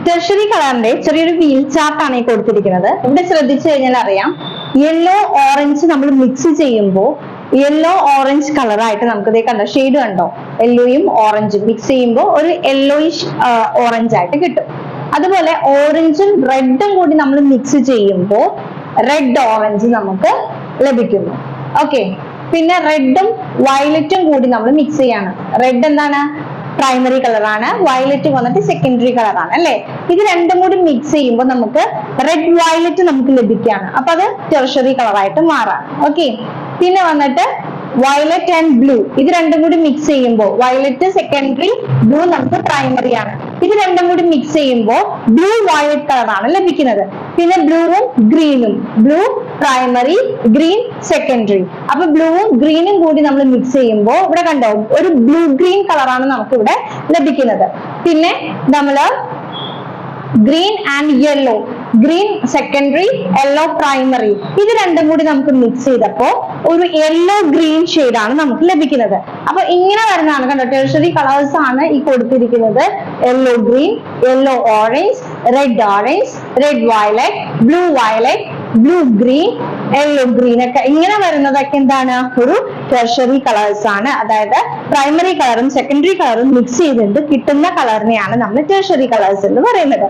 Tertiary കളറിന്റെ ചെറിയൊരു wheel chart ആണ് ഈ കൊടുത്തിരിക്കുന്നത്. ഇവിടെ ശ്രദ്ധിച്ചു കഴിഞ്ഞാൽ അറിയാം, യെല്ലോ ഓറഞ്ച് നമ്മൾ മിക്സ് ചെയ്യുമ്പോൾ യെല്ലോ ഓറഞ്ച് കളറായിട്ട് നമുക്ക് ഇതേ കണ്ടോ, ഷെയ്ഡ് കണ്ടോ, യെല്ലോയും ഓറഞ്ചും മിക്സ് ചെയ്യുമ്പോൾ ഒരു യെല്ലോയിഷ് ഓറഞ്ച് ആയിട്ട് കിട്ടും. അതുപോലെ ഓറഞ്ചും റെഡും കൂടി നമ്മൾ മിക്സ് ചെയ്യുമ്പോൾ റെഡ് ഓറഞ്ച് നമുക്ക് ലഭിക്കുന്നു. ഓക്കെ, പിന്നെ റെഡും വയലറ്റും കൂടി നമ്മൾ മിക്സ് ചെയ്യാണ്. റെഡ് എന്താണ്, പ്രൈമറി കളറാണ്, വയലറ്റ് വന്നിട്ട് സെക്കൻഡറി കളറാണ് അല്ലെ. ഇത് രണ്ടും കൂടി മിക്സ് ചെയ്യുമ്പോൾ നമുക്ക് റെഡ് വയലറ്റ് നമുക്ക് ലഭിക്കുകയാണ്. അപ്പൊ അത് ടെർഷറി കളറായിട്ട് മാറാം. ഓക്കെ, പിന്നെ വന്നിട്ട് വയലറ്റ് ആൻഡ് ബ്ലൂ, ഇത് രണ്ടും കൂടി മിക്സ് ചെയ്യുമ്പോൾ വയലറ്റ് സെക്കൻഡറി, ബ്ലൂ നമുക്ക് പ്രൈമറി ആണ്. ഇത് രണ്ടും കൂടി മിക്സ് ചെയ്യുമ്പോൾ ബ്ലൂ വയലറ്റ് കളറാണ് ലഭിക്കുന്നത്. പിന്നെ ബ്ലൂവും ഗ്രീനും, ബ്ലൂ പ്രൈമറി, ഗ്രീൻ സെക്കൻഡറി. അപ്പൊ ബ്ലൂവും ഗ്രീനും കൂടി നമ്മൾ മിക്സ് ചെയ്യുമ്പോൾ ഇവിടെ കണ്ടോ ഒരു ബ്ലൂ ഗ്രീൻ കളറാണ് നമുക്ക് ഇവിടെ ലഭിക്കുന്നത്. പിന്നെ നമ്മള് green and yellow, green secondary, yellow primary, ഇത് രണ്ടും കൂടി നമുക്ക് മിക്സ് ചെയ്തപ്പോ ഒരു യെല്ലോ ഗ്രീൻ ഷെയ്ഡ് ആണ് നമുക്ക് ലഭിക്കുന്നത്. അപ്പൊ ഇങ്ങനെ വരുന്നതാണ് കണ്ടോ, ടെർഷറി കളേഴ്സ് ആണ് ഈ കൊടുത്തിരിക്കുന്നത്. Yellow green, yellow orange, red violet, blue violet, blue green, yellow green ഒക്കെ ഇങ്ങനെ വരുന്നതൊക്കെ എന്താണ്, ഒരു ടെർഷറി കളേഴ്സ് ആണ്. അതായത് പ്രൈമറി കളറും സെക്കൻഡറി കളറും മിക്സ് ചെയ്തിട്ട് കിട്ടുന്ന കളറിനെയാണ് നമ്മൾ ടെർഷറി കളേഴ്സ് എന്ന് പറയുന്നത്.